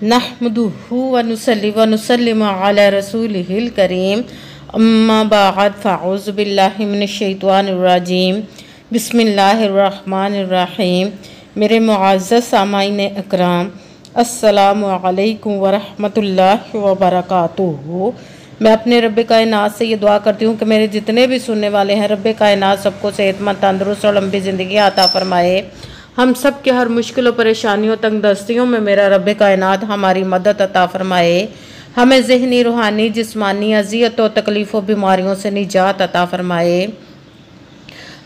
नहमदुहु व नुसल्ली व नुसल्लिमु अला रसूलिहिल करीम अम्मा बाद फ़अऊज़ु बिल्लाहि मिनश शैतानिर रजीम बिस्मिल्लाहिर रहमानिर रहीम। मेरे मुअज़्ज़ज़ सामाईन अकराम, अस्सलामु अलैकुम व रहमतुल्लाहि व बरकातुहू। मैं अपने रब्बे कायनात से ये दुआ करती हूँ कि मेरे जितने भी सुनने वाले हैं, रब्बे कायनात सबको सेहतमंद, तंदुरुस्त और लंबी ज़िंदगी अता फरमाए। हम सब के हर मुश्किल और परेशानियों, तंगदस्तियों में मेरा रब्बे कायनात हमारी मदद अता फरमाए। हमें ज़हनी, रूहानी, जिस्मानी अज़ियत और तकलीफ़ों, बीमारियों से निजात अता फरमाए।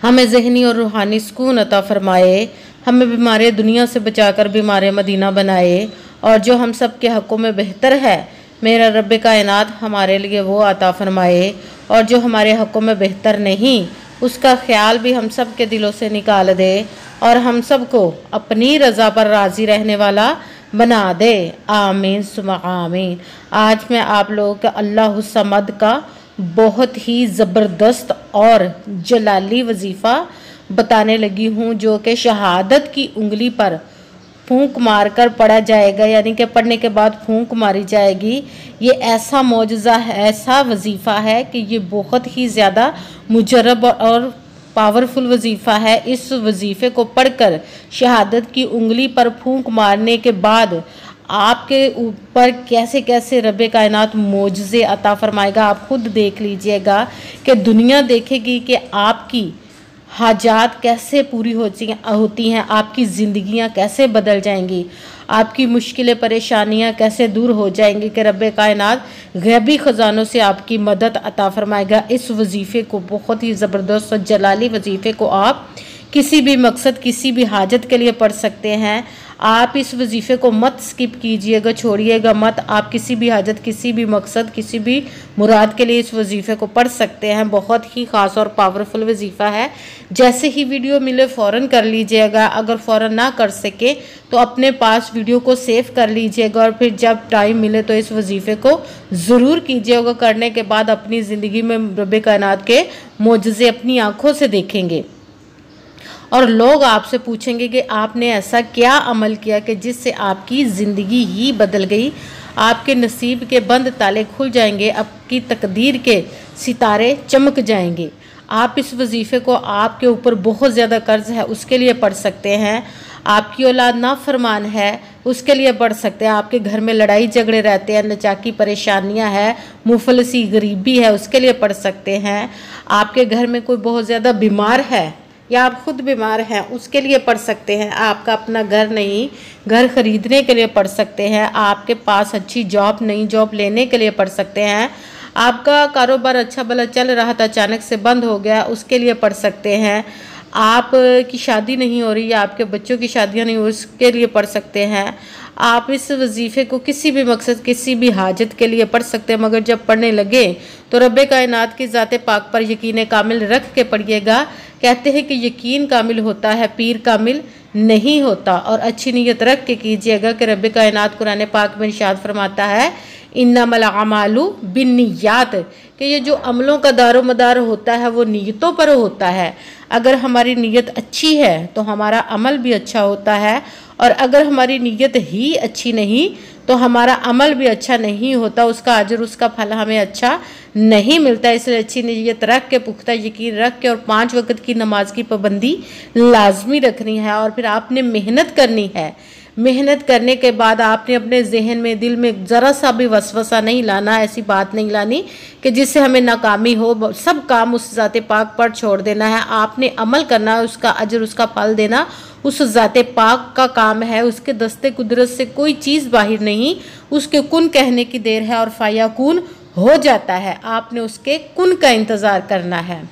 हमें ज़हनी और रूहानी सुकून अता फरमाए। हमें बीमारी दुनिया से बचाकर बीमारी मदीना बनाए। और जो हम सब के हक़ों में बेहतर है, मेरा रब्बे कायनात हमारे लिए वो अता फरमाए। और जो हमारे हक़ों में बेहतर नहीं, उसका ख्याल भी हम सब के दिलों से निकाल दे और हम सब को अपनी रज़ा पर राज़ी रहने वाला बना दे। आमीन सुमा आमीन। आज मैं आप लोगों के अल्लाह समद का बहुत ही ज़बरदस्त और जलाली वजीफ़ा बताने लगी हूँ, जो कि शहादत की उंगली पर फूंक मारकर पढ़ा जाएगा, यानी कि पढ़ने के बाद फूंक मारी जाएगी। ये ऐसा मौजज़ा है, ऐसा वजीफ़ा है कि ये बहुत ही ज़्यादा मुजरब और पावरफुल वजीफ़ा है। इस वजीफ़े को पढ़कर शहादत की उंगली पर फूंक मारने के बाद आपके ऊपर कैसे कैसे रब्बे कायनात मौजज़े अता फरमाएगा। आप खुद देख लीजिएगा कि दुनिया देखेगी कि आपकी हाजात कैसे पूरी होती हैं, आपकी ज़िंदगियां कैसे बदल जाएंगी, आपकी मुश्किलें, परेशानियां कैसे दूर हो जाएंगी कि रब्बे कायनात गैबी ख़जानों से आपकी मदद अता फरमाएगा। इस वजीफ़े को, बहुत ही ज़बरदस्त और जलाली वजीफ़े को आप किसी भी मकसद, किसी भी हाजत के लिए पढ़ सकते हैं। आप इस वजीफ़े को मत स्किप कीजिएगा, छोड़िएगा मत। आप किसी भी हाजत, किसी भी मकसद, किसी भी मुराद के लिए इस वजीफ़े को पढ़ सकते हैं। बहुत ही ख़ास और पावरफुल वजीफ़ा है। जैसे ही वीडियो मिले फ़ौरन कर लीजिएगा। अगर फ़ौरन ना कर सके तो अपने पास वीडियो को सेव कर लीजिएगा और फिर जब टाइम मिले तो इस वजीफ़े को ज़रूर कीजिएगा। करने के बाद अपनी ज़िंदगी में रब्बे कायनात के मौजज़े अपनी आँखों से देखेंगे और लोग आपसे पूछेंगे कि आपने ऐसा क्या अमल किया कि जिससे आपकी ज़िंदगी ही बदल गई। आपके नसीब के बंद ताले खुल जाएंगे, आपकी तकदीर के सितारे चमक जाएंगे। आप इस वजीफ़े को, आपके ऊपर बहुत ज़्यादा कर्ज है उसके लिए पढ़ सकते हैं। आपकी औलाद नाफरमान है उसके लिए पढ़ सकते हैं। आपके घर में लड़ाई झगड़े रहते हैं, नचाकी परेशानियां हैं, मुफलसी गरीबी है, उसके लिए पढ़ सकते हैं। आपके घर में कोई बहुत ज़्यादा बीमार है या आप खुद बीमार हैं, उसके लिए पढ़ सकते हैं। आपका अपना घर नहीं, घर खरीदने के लिए पढ़ सकते हैं। आपके पास अच्छी जॉब नहीं, जॉब लेने के लिए पढ़ सकते हैं। आपका कारोबार अच्छा भला चल रहा था, अचानक से बंद हो गया, उसके लिए पढ़ सकते हैं। आप की शादी नहीं हो रही या आपके बच्चों की शादियां नहीं हो, उसके लिए पढ़ सकते हैं। आप इस वजीफ़े को किसी भी मकसद, किसी भी हाजत के लिए पढ़ सकते हैं। मगर जब पढ़ने लगे तो रब्बे कायनात की ज़ाते पाक पर यकीन कामिल रख के पढ़िएगा। कहते हैं कि यकीन कामिल होता है, पीर कामिल नहीं होता। और अच्छी नीयत रख के कीजिएगा कि रब्बे कायनात कुरान पाक में इरशाद फरमाता है, इन्नमल अमालु बिन्नियात, कि ये जो अमलों का दारो मदार होता है वो नीयतों पर होता है। अगर हमारी नीयत अच्छी है तो हमारा अमल भी अच्छा होता है, और अगर हमारी नीयत ही अच्छी नहीं तो हमारा अमल भी अच्छा नहीं होता, उसका अजर, उसका फल हमें अच्छा नहीं मिलता। इसलिए अच्छी नीयत रख के, पुख्ता यकीन रख के और 5 वक्त की नमाज की पाबंदी लाजमी रखनी है। और फिर आपने मेहनत करनी है। मेहनत करने के बाद आपने अपने जहन में, दिल में ज़रा सा भी वसवसा नहीं लाना, ऐसी बात नहीं लानी कि जिससे हमें नाकामी हो। सब काम उस ज़ाते पाक पर छोड़ देना है। आपने अमल करना है, उसका अजर, उसका फल देना उस ज़ाते पाक का काम है। उसके दस्ते कुदरत से कोई चीज़ बाहर नहीं, उसके कुन कहने की देर है और फायाकुन हो जाता है। आपने उसके कुन का इंतज़ार करना है।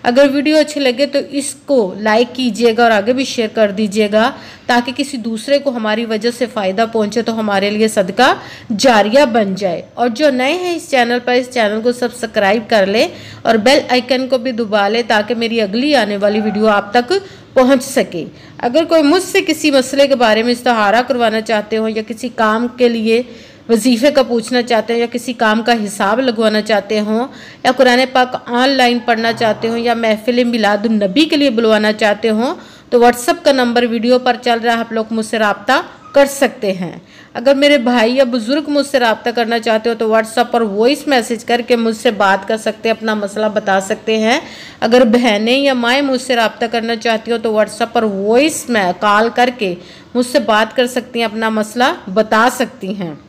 अगर वीडियो अच्छी लगे तो इसको लाइक कीजिएगा और आगे भी शेयर कर दीजिएगा, ताकि किसी दूसरे को हमारी वजह से फ़ायदा पहुंचे तो हमारे लिए सदका जारिया बन जाए। और जो नए हैं इस चैनल पर, इस चैनल को सब्सक्राइब कर ले और बेल आइकन को भी दबा ले, ताकि मेरी अगली आने वाली वीडियो आप तक पहुंच सके। अगर कोई मुझसे किसी मसले के बारे में इस्तिहारा करवाना चाहते हो, या किसी काम के लिए वजीफ़े का पूछना चाहते हो, या किसी काम का हिसाब लगवाना चाहते हो, या कुरान पाक ऑनलाइन पढ़ना चाहते हो, या महफिल मिलादुन नबी के लिए बुलवाना चाहते हो, तो व्हाट्सएप का नंबर वीडियो पर चल रहा है, आप लोग मुझसे रब्ता कर सकते हैं। अगर मेरे भाई या बुज़ुर्ग मुझसे रब्ता करना चाहते हो तो व्हाट्सएप पर वॉइस मैसेज करके मुझसे बात कर सकते हैं, अपना मसला बता सकते हैं। अगर बहनें या माएँ मुझसे रब्ता करना चाहती हो तो व्हाट्सएप पर वॉइस में कॉल करके मुझसे बात कर सकती हैं, अपना मसला बता सकती हैं।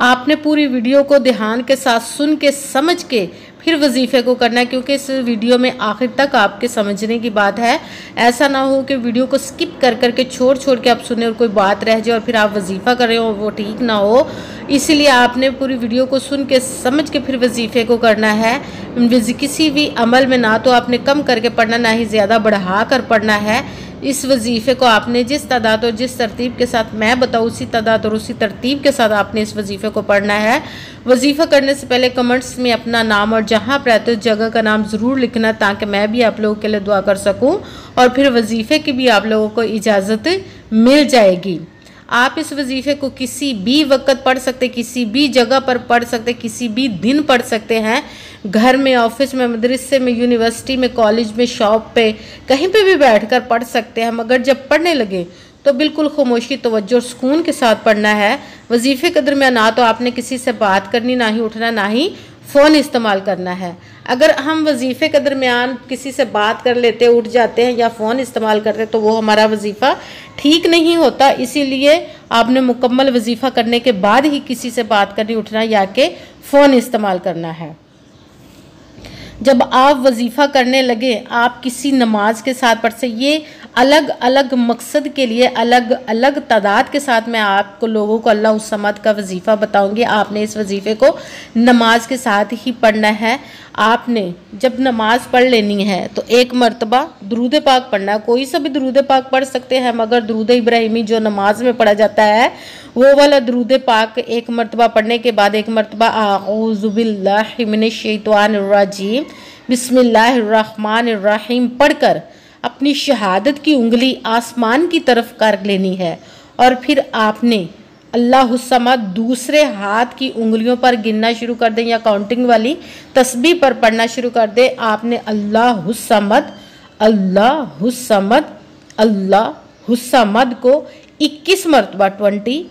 आपने पूरी वीडियो को ध्यान के साथ सुन के समझ के फिर वजीफ़े को करना है, क्योंकि इस वीडियो में आखिर तक आपके समझने की बात है। ऐसा ना हो कि वीडियो को स्किप कर करके छोड़ के आप सुने और कोई बात रह जाए और फिर आप वजीफ़ा कर रहे हो, वो ठीक ना हो। इसीलिए आपने पूरी वीडियो को सुन के समझ के फिर वजीफ़े को करना है। किसी भी अमल में ना तो आपने कम करके पढ़ना, ना ही ज़्यादा बढ़ा कर पढ़ना है। इस वजीफ़े को आपने जिस तादाद और जिस तरतीब के साथ मैं बताऊँ उसी तादाद और उसी तरतीब के साथ आपने इस वजीफ़े को पढ़ना है। वजीफ़ा करने से पहले कमेंट्स में अपना नाम और जहाँ आप रहते हो उस जगह का नाम ज़रूर लिखना, ताकि मैं भी आप लोगों के लिए दुआ कर सकूँ और फिर वजीफ़े की भी आप लोगों को इजाज़त मिल जाएगी। आप इस वजीफ़े को किसी भी वक्त पढ़ सकते, किसी भी जगह पर पढ़ सकते, किसी भी दिन पढ़ सकते हैं। घर में, ऑफिस में, मदरसे में, यूनिवर्सिटी में, कॉलेज में, शॉप पे, कहीं पे भी बैठकर पढ़ सकते हैं। मगर जब पढ़ने लगे तो बिल्कुल खामोशी, तवज्जो और सुकून के साथ पढ़ना है। वजीफ़े के दरमियान ना तो आपने किसी से बात करनी, ना ही उठना, ना ही फ़ोन इस्तेमाल करना है। अगर हम वजीफ़े के दरमियान किसी से बात कर लेते, उठ जाते हैं या फ़ोन इस्तेमाल करते तो वो हमारा वजीफ़ा ठीक नहीं होता। इसीलिए आपने मुकम्मल वजीफ़ा करने के बाद ही किसी से बात करनी, उठना या कि फ़ोन इस्तेमाल करना है। जब आप वजीफ़ा करने लगे आप किसी नमाज के साथ पढ़ से, ये अलग अलग मकसद के लिए अलग अलग तादाद के साथ मैं आपको लोगों को अल्लाह उस समद का वजीफ़ा बताऊंगी। आपने इस वजीफ़े को नमाज के साथ ही पढ़ना है। आपने जब नमाज पढ़ लेनी है तो एक मरतबा दुरूद पाक पढ़ना है। कोई सा भी दुरूद पाक पढ़ सकते हैं, मगर दुरूद इब्राहिमी जो नमाज में पढ़ा जाता है वो वाला दुरूद पाक एक मरतबा पढ़ने के बाद एक मरतबा आऊज़ु बिल्लाहि मिनश शैतानिर रजीम बिस्मिल्लाहिर्रहमानिर्रहीम पढ़कर अपनी शहादत की उंगली आसमान की तरफ कर लेनी है और फिर आपने अल्लाहु समद दूसरे हाथ की उंगलियों पर गिनना शुरू कर दें या काउंटिंग वाली तस्बीह पर पढ़ना शुरू कर दें। आपने अल्लाहु समद अल्लाहु समद अल्लाहु समद को 21 मरतबा 21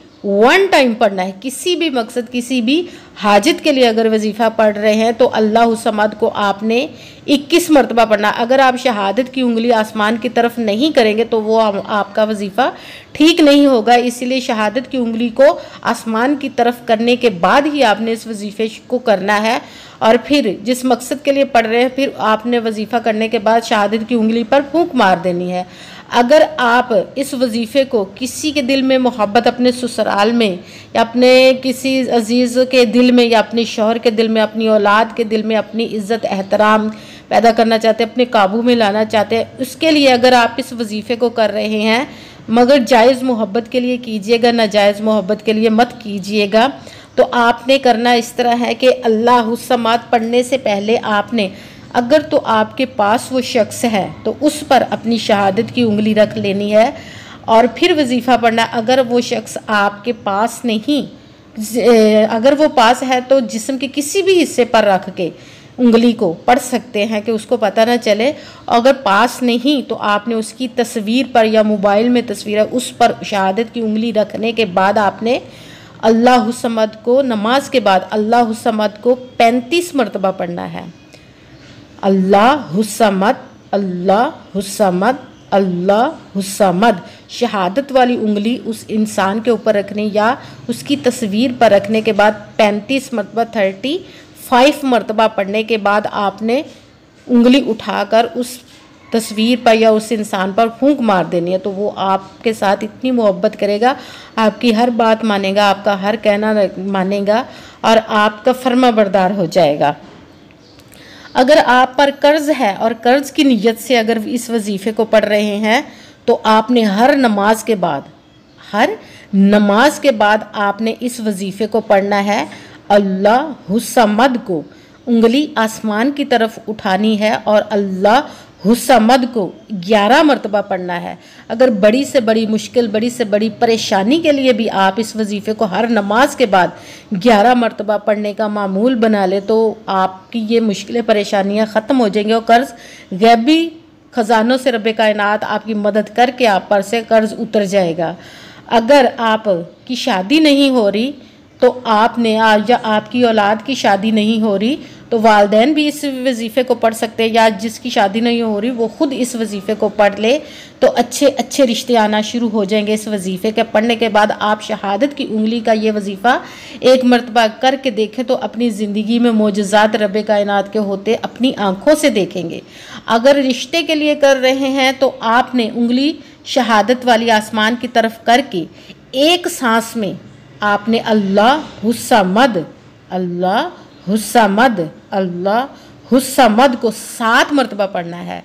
टाइम पढ़ना है। किसी भी मकसद, किसी भी हाजत के लिए अगर वजीफ़ा पढ़ रहे हैं तो अल्लाहु समद को आपने 21 मरतबा पढ़ना। अगर आप शहादत की उंगली आसमान की तरफ नहीं करेंगे तो वो आपका वजीफ़ा ठीक नहीं होगा। इसीलिए शहादत की उंगली को आसमान की तरफ करने के बाद ही आपने इस वजीफ़े को करना है। और फिर जिस मकसद के लिए पढ़ रहे हैं फिर आपने वजीफ़ा करने के बाद शहादत की उंगली पर फूंक मार देनी है। अगर आप इस वजीफ़े को किसी के दिल में मोहब्बत, अपने ससुराल में या अपने किसी अजीज़ के दिल में या अपने शौहर के दिल में, अपनी औलाद के दिल में अपनी इज़्ज़त एहतराम पैदा करना चाहते हैं, अपने काबू में लाना चाहते हैं, उसके लिए अगर आप इस वजीफ़े को कर रहे हैं, मगर जायज़ मोहब्बत के लिए कीजिएगा, नाजायज़ मोहब्बत के लिए मत कीजिएगा। तो आपने करना इस तरह है कि अल्लाहु समद पढ़ने से पहले आपने, अगर तो आपके पास वो शख्स है तो उस पर अपनी शहादत की उंगली रख लेनी है और फिर वजीफ़ा पढ़ना। अगर वो शख्स आपके पास नहीं, अगर वो पास है तो जिस्म के किसी भी हिस्से पर रख के उंगली को पढ़ सकते हैं कि उसको पता ना चले। अगर पास नहीं तो आपने उसकी तस्वीर पर या मोबाइल में तस्वीर है उस पर शहादत की उंगली रखने के बाद आपने अल्लाहु समद को नमाज के बाद अल्लाहु समद को 35 मरतबा पढ़ना है। अल्लाहु समद अल्लाहु समद अल्लाहु समद। शहादत वाली उंगली उस इंसान के ऊपर रखने या उसकी तस्वीर पर रखने के बाद 35 मरतबा 35 मरतबा पढ़ने के बाद आपने उंगली उठाकर उस तस्वीर पर या उस इंसान पर फूंक मार देनी है। तो वो आपके साथ इतनी मोहब्बत करेगा, आपकी हर बात मानेगा, आपका हर कहना मानेगा और आपका फर्मा बरदार हो जाएगा। अगर आप पर कर्ज है और कर्ज की नीयत से अगर इस वजीफ़े को पढ़ रहे हैं तो आपने हर नमाज के बाद आपने इस वजीफ़े को पढ़ना है। अल्लाहु समद को उंगली आसमान की तरफ उठानी है और अल्लाहु समद को 11 मरतबा पढ़ना है। अगर बड़ी से बड़ी मुश्किल, बड़ी से बड़ी परेशानी के लिए भी आप इस वजीफ़े को हर नमाज के बाद 11 मरतबा पढ़ने का मामूल बना ले तो आपकी ये मुश्किलें, परेशानियां ख़त्म हो जाएंगी और कर्ज़ गैबी ख़जानों से रब कायनात आपकी मदद करके आप पर से कर्ज़ उतर जाएगा। अगर आप की शादी नहीं हो रही तो आपने या आपकी औलाद की शादी नहीं हो रही तो वालिदैन भी इस वजीफ़े को पढ़ सकते हैं, या जिसकी शादी नहीं हो रही वो ख़ुद इस वजीफ़े को पढ़ ले तो अच्छे अच्छे रिश्ते आना शुरू हो जाएंगे। इस वजीफ़े के पढ़ने के बाद आप शहादत की उंगली का ये वजीफ़ा एक मरतबा करके देखें तो अपनी ज़िंदगी में मोजज़ात रब कायनात के होते अपनी आँखों से देखेंगे। अगर रिश्ते के लिए कर रहे हैं तो आपने उंगली शहादत वाली आसमान की तरफ करके एक सांस में आपने अल्लाह हुस्सा मद, अल्लाह हुस्सा मद, अल्लाह हुस्सा मद को 7 मरतबा पढ़ना है।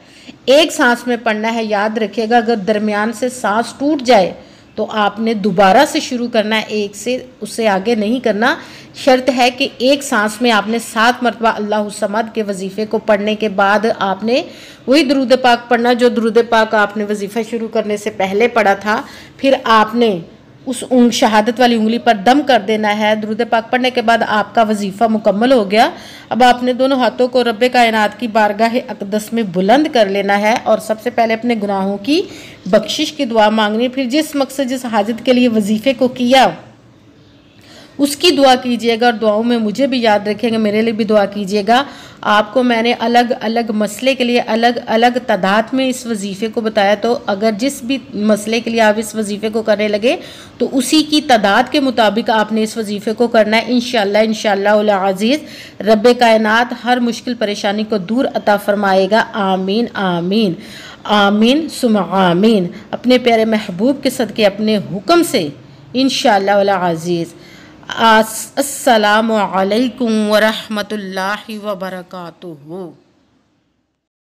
एक सांस में पढ़ना है। याद रखिएगा, अगर दरमियान से सांस टूट जाए तो आपने दोबारा से शुरू करना है, एक से उससे आगे नहीं करना। शर्त है कि एक सांस में आपने 7 मरतबा अल्लाह हुस्सा मद के वजीफ़े को पढ़ने के बाद आपने वही दुरूद पाक पढ़ना जो दुरूद पाक आपने वजीफ़ा शुरू करने से पहले पढ़ा था। फिर आपने उस शहादत वाली उंगली पर दम कर देना है। दुरूद पाक पढ़ने के बाद आपका वजीफ़ा मुकम्मल हो गया। अब आपने दोनों हाथों को रब कायनात की बारगाह अक़दस में बुलंद कर लेना है और सबसे पहले अपने गुनाहों की बख्शिश की दुआ मांगनी। फिर जिस मकसद जिस हाजत के लिए वजीफ़े को किया उसकी दुआ कीजिएगा और दुआओं में मुझे भी याद रखिएगा, मेरे लिए भी दुआ कीजिएगा। आपको मैंने अलग अलग मसले के लिए अलग अलग तादाद में इस वजीफ़े को बताया, तो अगर जिस भी मसले के लिए आप इस वजीफ़े को करने लगे तो उसी की तादाद के मुताबिक आपने इस वजीफ़े को करना है। इंशाअल्लाह उल अज़ीज़ रब कायनात हर मुश्किल परेशानी को दूर अता फरमाएगा। आमीन आमीन आमीन सुम आमीन। अपने प्यारे महबूब के सदके अपने हुक्म से इंशाअल्लाह उल अज़ीज़। अस्सलामु अलैकुम व रहमतुल्लाहि व बरकातुहू।